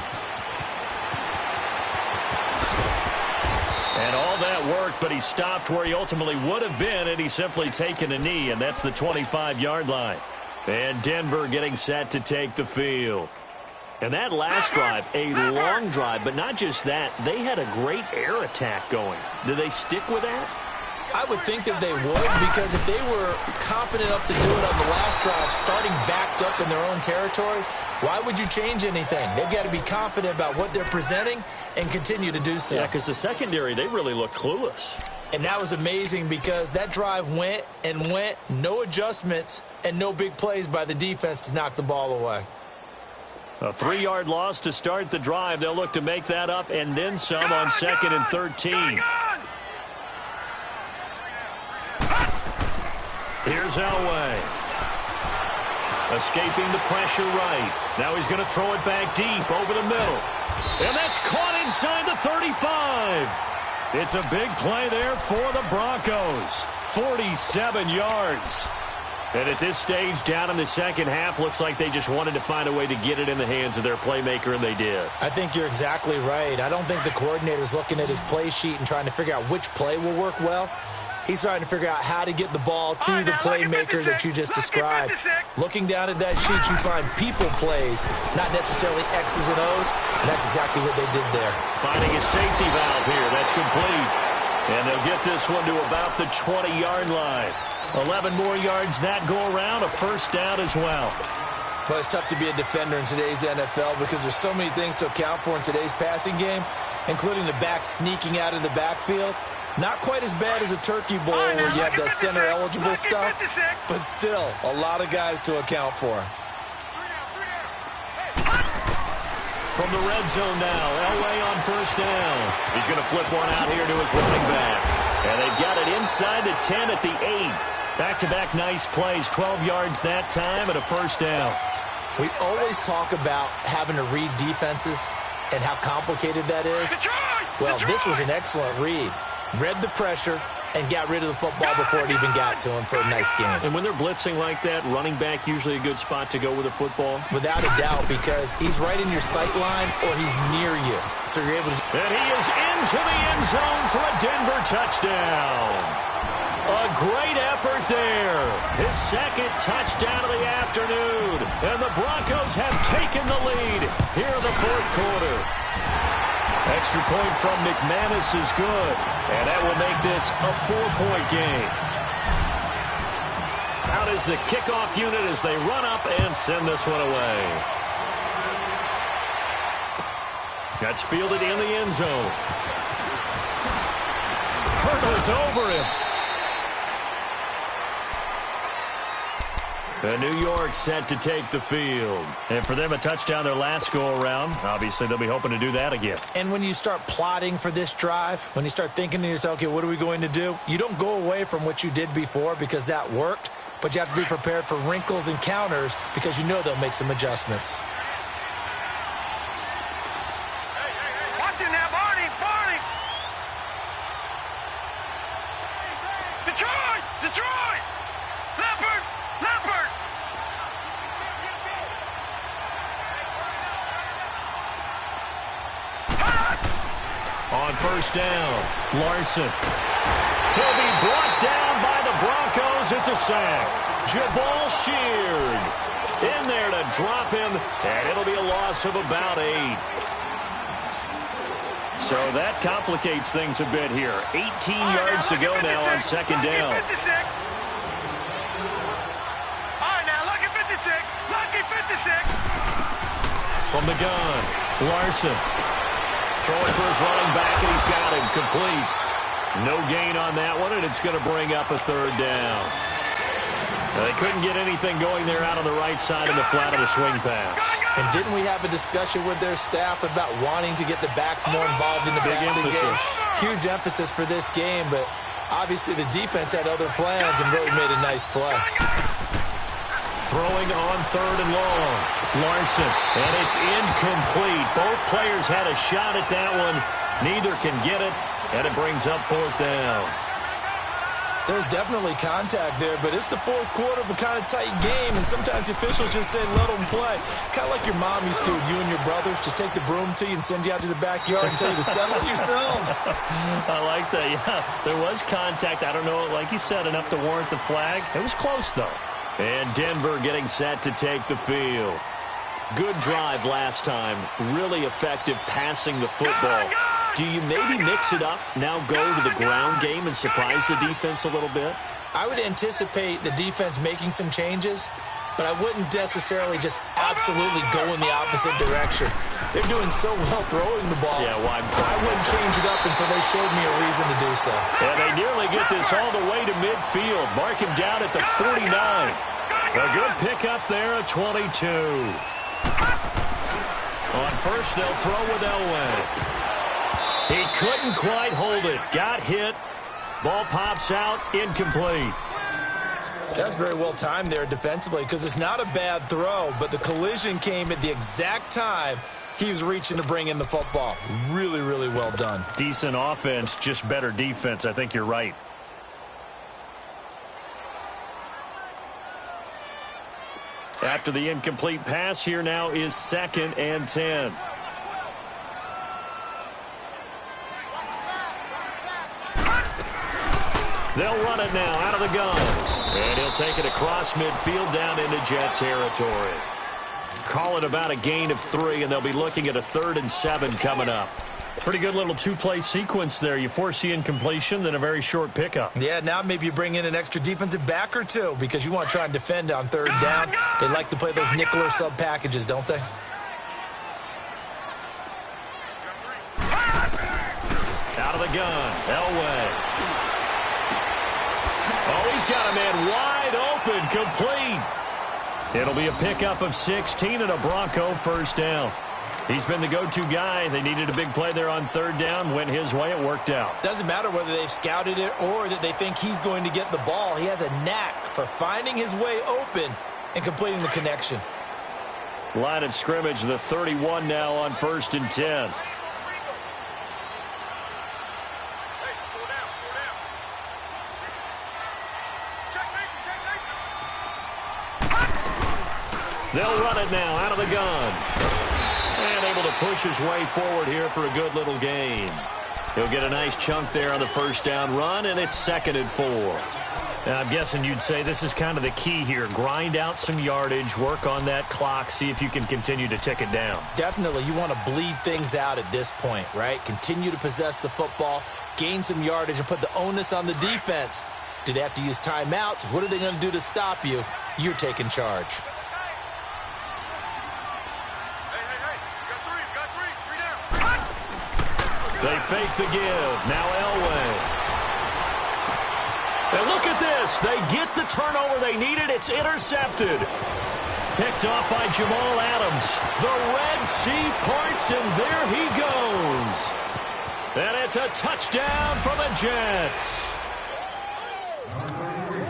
And all that worked, but he stopped where he ultimately would have been, and he's simply taken a knee, and that's the 25-yard line. And Denver getting set to take the field. And that last drive, a long drive, but not just that, they had a great air attack going. Do they stick with that? I would think that they would, because if they were confident enough to do it on the last drive, starting backed up in their own territory, why would you change anything? They've got to be confident about what they're presenting and continue to do so. Yeah, because the secondary, they really looked clueless. And that was amazing because that drive went and went, no adjustments, and no big plays by the defense to knock the ball away. A 3-yard loss to start the drive. They'll look to make that up and then some on 2nd and 13. Here's Elway. Escaping the pressure right. Now he's going to throw it back deep over the middle. And that's caught inside the 35. It's a big play there for the Broncos. 47 yards. And at this stage, down in the second half, looks like they just wanted to find a way to get it in the hands of their playmaker, and they did. I think you're exactly right. I don't think the coordinator's looking at his play sheet and trying to figure out which play will work well. He's trying to figure out how to get the ball to the playmaker that you just described. Looking down at that sheet, you find people plays, not necessarily X's and O's, and that's exactly what they did there. Finding a safety valve here. That's complete. And they'll get this one to about the 20-yard line. 11 more yards that go around, a first down as well. Well, it's tough to be a defender in today's NFL because there's so many things to account for in today's passing game, including the back sneaking out of the backfield. Not quite as bad as a turkey bowl where you have the center-eligible stuff, but still a lot of guys to account for. From the red zone now, Elway on first down. He's going to flip one out here to his running back. And they've got it inside the 10 at the 8. Back-to-back nice plays, 12 yards that time and a first down. We always talk about having to read defenses and how complicated that is. Well, this was an excellent read. Read the pressure and got rid of the football before it even got to him for a nice game. And when they're blitzing like that, running back usually a good spot to go with a football? Without a doubt, because he's right in your sight line or he's near you. So you're able to... And he is into the end zone for a Denver touchdown. A great effort there. His second touchdown of the afternoon. And the Broncos have taken the lead here in the fourth quarter. Extra point from McManus is good. And that will make this a 4-point game. Out is the kickoff unit as they run up and send this one away. That's fielded in the end zone. Hurdles over him. And New York set to take the field. And for them, a touchdown their last go-around. Obviously, they'll be hoping to do that again. And when you start plotting for this drive, when you start thinking to yourself, okay, what are we going to do? You don't go away from what you did before because that worked, but you have to be prepared for wrinkles and counters because you know they'll make some adjustments. Watch it now, Barney! Detroit! Leopard! On first down, Larson. He'll be brought down by the Broncos. It's a sack. Jabal Sheard in there to drop him, and it'll be a loss of about 8. So that complicates things a bit here. 18 yards to go now on second down. All right, now, lucky 56. Lucky 56. From the gun, Larson. Throwing for his running back, and he's got him complete. No gain on that one, and it's going to bring up a third down. They couldn't get anything going there out on the right side in the flat of the swing pass. And didn't we have a discussion with their staff about wanting to get the backs more involved in the passing game? Huge emphasis for this game, but obviously the defense had other plans and really made a nice play. Throwing on third and long. Larson, and it's incomplete. Both players had a shot at that one. Neither can get it, and it brings up fourth down. There's definitely contact there, but it's the fourth quarter of a kind of tight game, and sometimes the officials just say, let them play. Kind of like your mom used to, you and your brothers, just take the broom to you and send you out to the backyard and tell you to settle yourselves. I like that, yeah. There was contact. I don't know, like you said, enough to warrant the flag. It was close, though. And Denver getting set to take the field. Good drive last time. Really effective passing the football. Do you maybe mix it up, now go to the ground game and surprise the defense a little bit? I would anticipate the defense making some changes, but I wouldn't necessarily just absolutely go in the opposite direction. They're doing so well throwing the ball. Yeah, well, I wouldn't change it up until they showed me a reason to do so. And they nearly get this all the way to midfield. Mark him down at the 49. A good pickup there at 22. On first, they'll throw with Elway. He couldn't quite hold it. Got hit. Ball pops out. Incomplete. That's very well timed there defensively because it's not a bad throw, but the collision came at the exact time He was reaching to bring in the football. Really, really well done. Decent offense, just better defense. I think you're right. After the incomplete pass, here now is 2nd and 10. They'll run it now out of the gun. And he'll take it across midfield down into Jet territory. Call it about a gain of 3, and they'll be looking at a 3rd and 7 coming up. Pretty good little two-play sequence there. You force the incompletion, then a very short pickup. Yeah, now maybe you bring in an extra defensive back or two because you want to try and defend on 3rd down. They like to play those nickel or sub packages, don't they? Out of the gun, Elway. Oh, he's got a man wide open, complete. It'll be a pickup of 16 and a Bronco first down. He's been the go-to guy. They needed a big play there on 3rd down. Went his way. It worked out. Doesn't matter whether they've scouted it or that they think he's going to get the ball. He has a knack for finding his way open and completing the connection. Line of scrimmage, the 31 now on 1st and 10. They'll run it now out of the gun. And able to push his way forward here for a good little gain. He'll get a nice chunk there on the 1st down run, and it's 2nd and 4. Now, I'm guessing you'd say this is kind of the key here. Grind out some yardage, work on that clock, see if you can continue to tick it down. Definitely. You want to bleed things out at this point, right? Continue to possess the football, gain some yardage, and put the onus on the defense. Do they have to use timeouts? What are they going to do to stop you? You're taking charge. They fake the give. Now Elway. And look at this. They get the turnover they needed. It's intercepted. Picked off by Jamal Adams. The Red Sea parts, and there he goes. And it's a touchdown for the Jets.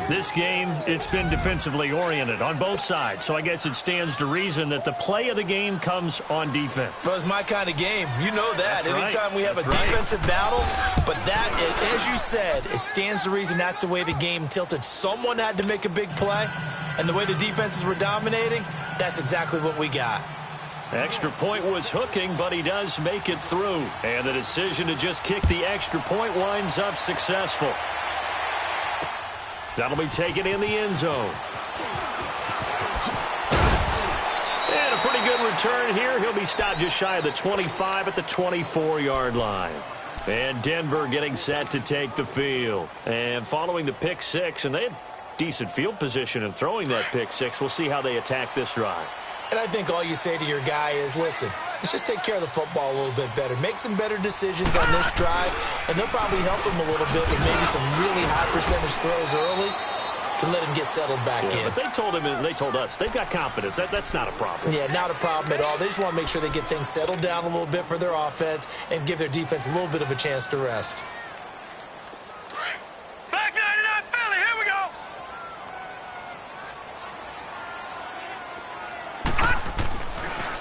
This game, it's been defensively oriented on both sides, so I guess it stands to reason that the play of the game comes on defense. Well, it's my kind of game. You know that. That's Anytime right. we have That's a defensive battle, but that, as you said, it stands to reason that's the way the game tilted. Someone had to make a big play, and the way the defenses were dominating, that's exactly what we got. Extra point was hooking, but he does make it through. And the decision to just kick the extra point winds up successful. That'll be taken in the end zone. And a pretty good return here. He'll be stopped just shy of the 25 at the 24-yard line. And Denver getting set to take the field. And following the pick six, and they had decent field position in throwing that pick six. We'll see how they attack this drive. And I think all you say to your guy is, listen, let's just take care of the football a little bit better. Make some better decisions on this drive, and they'll probably help him a little bit with maybe some really high percentage throws early to let him get settled back in. But they told him, and they told us, they've got confidence. That's not a problem. Yeah, not a problem at all. They just want to make sure they get things settled down a little bit for their offense and give their defense a little bit of a chance to rest. Back 99 Philly, here we go.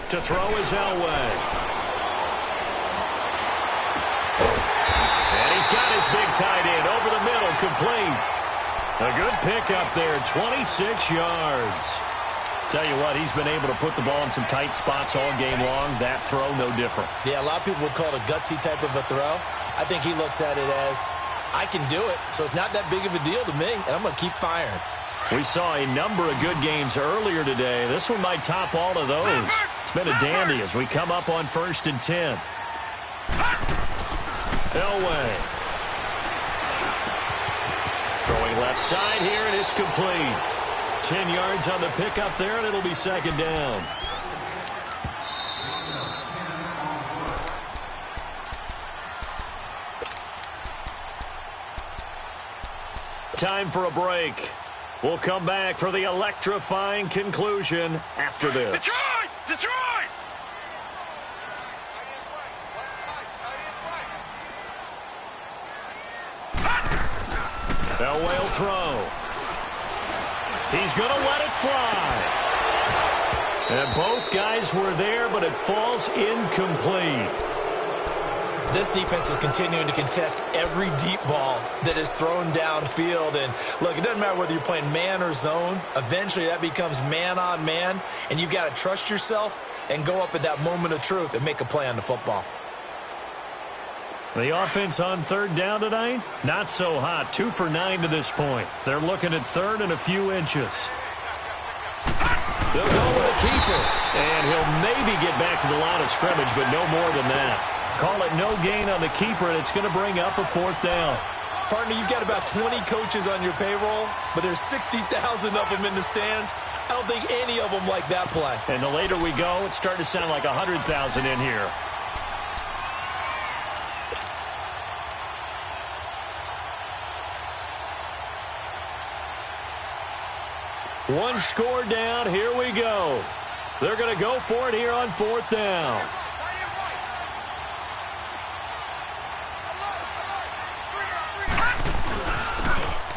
To throw is Elway. And he's got his big tight end over the middle, complete. A good pickup there, 26 yards. Tell you what, he's been able to put the ball in some tight spots all game long. That throw, no different. Yeah, a lot of people would call it a gutsy type of a throw. I think he looks at it as, I can do it, so it's not that big of a deal to me, and I'm going to keep firing. We saw a number of good games earlier today. This one might top all of those. It's been a dandy as we come up on 1st and 10. Elway. Throwing left side here, and it's complete. 10 yards on the pickup there, and it'll be 2nd down. Time for a break. We'll come back for the electrifying conclusion after this. Detroit! Detroit! Elway will throw. He's going to let it fly. And both guys were there, but it falls incomplete. This defense is continuing to contest every deep ball that is thrown downfield. And, look, it doesn't matter whether you're playing man or zone. Eventually, that becomes man on man, and you've got to trust yourself and go up at that moment of truth and make a play on the football. The offense on third down tonight, not so hot. 2 for 9 to this point. They're looking at third and a few inches. They'll go with a keeper, and he'll maybe get back to the line of scrimmage, but no more than that. Call it no gain on the keeper, and it's going to bring up a 4th down. Partner, you've got about 20 coaches on your payroll, but there's 60,000 of them in the stands. I don't think any of them like that play. And the later we go, it's starting to sound like 100,000 in here. One score down. Here we go. They're going to go for it here on 4th down.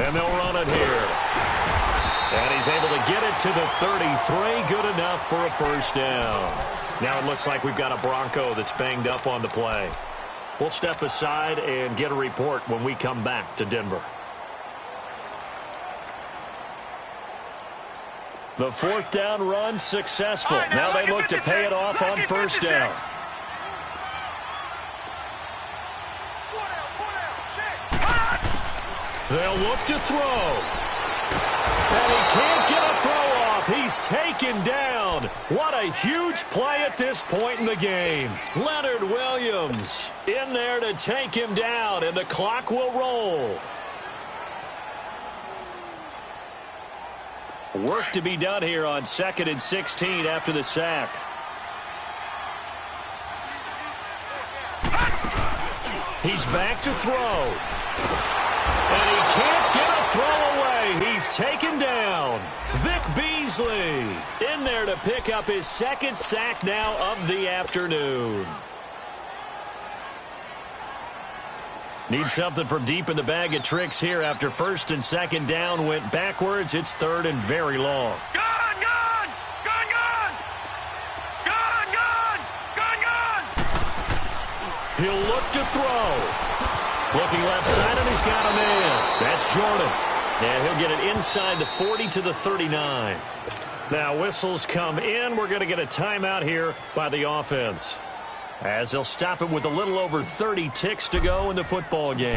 And they'll run it here. And he's able to get it to the 33. Good enough for a 1st down. Now it looks like we've got a Bronco that's banged up on the play. We'll step aside and get a report when we come back to Denver. The 4th down run successful. Right, now they look to pay it off on 1st down. They'll look to throw. And he can't get a throw off. He's taken down. What a huge play at this point in the game. Leonard Williams in there to take him down, and the clock will roll. Work to be done here on 2nd and 16 after the sack. He's back to throw. And he can't get a throw away. He's taken down. Vic Beasley in there to pick up his 2nd sack now of the afternoon. Need something from deep in the bag of tricks here after 1st and 2nd down went backwards. It's 3rd and very long. Gone, gone! Gone, gone! Gone, gone! Gone, gone! He'll look to throw. Looking left side, and he's got a man. That's Jordan. And he'll get it inside the 40 to the 39. Now whistles come in. We're going to get a timeout here by the offense, as they'll stop it with a little over 30 ticks to go in the football game.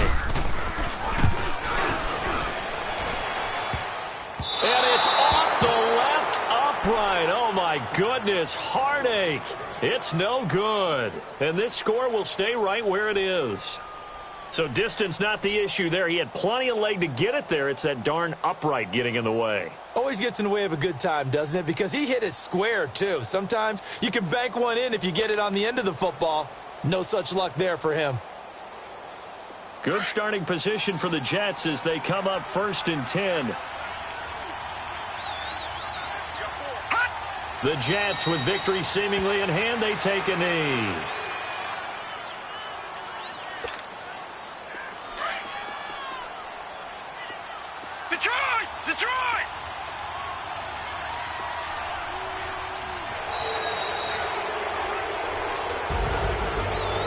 And it's off the left upright. Oh, my goodness. Heartache. It's no good. And this score will stay right where it is. So distance not the issue there. He had plenty of leg to get it there. It's that darn upright getting in the way. Always gets in the way of a good time, doesn't it? Because he hit it square, too. Sometimes you can bank one in if you get it on the end of the football. No such luck there for him. Good starting position for the Jets as they come up 1st and 10. The Jets, with victory seemingly in hand, they take a knee. Detroit! Detroit!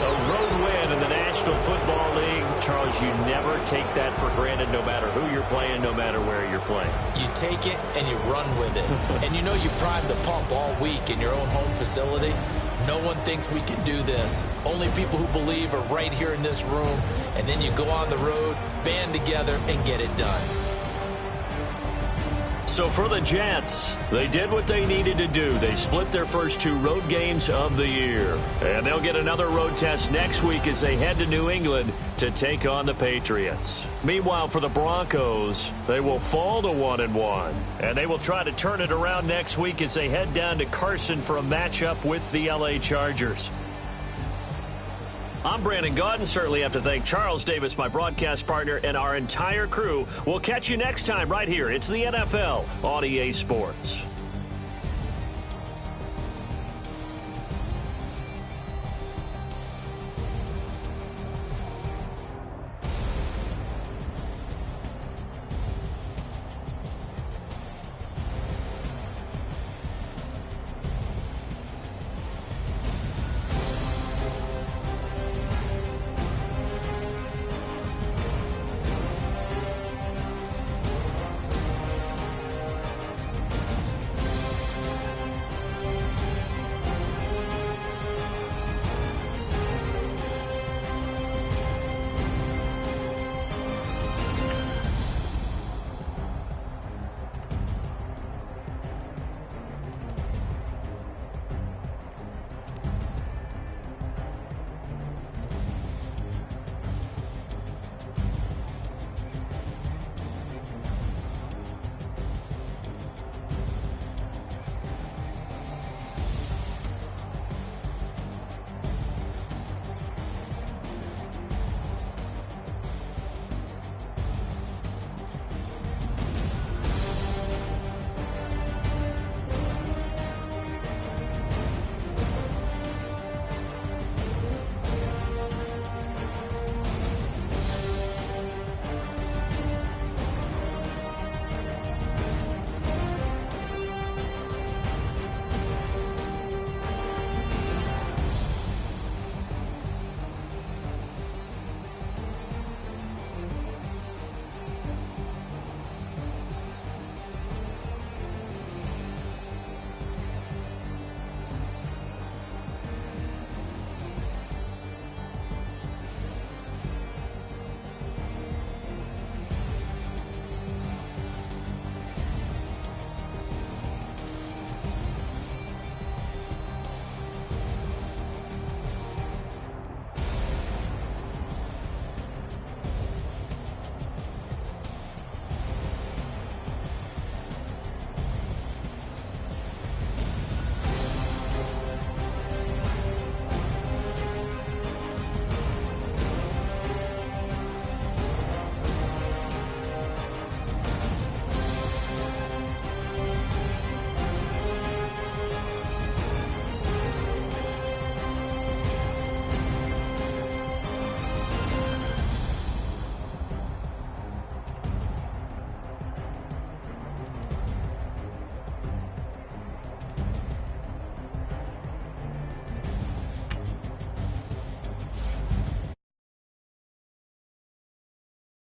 A road win in the National Football League. Charles, you never take that for granted, no matter who you're playing, no matter where you're playing. You take it and you run with it. And you know you primed the pump all week in your own home facility. No one thinks we can do this. Only people who believe are right here in this room. And then you go on the road, band together, and get it done. So for the Jets, they did what they needed to do. They split their first 2 road games of the year. And they'll get another road test next week as they head to New England to take on the Patriots. Meanwhile, for the Broncos, they will fall to 1-1. And they will try to turn it around next week as they head down to Carson for a matchup with the LA Chargers. I'm Brandon Gaudin. Certainly have to thank Charles Davis, my broadcast partner, and our entire crew. We'll catch you next time right here. It's the NFL on EA Sports.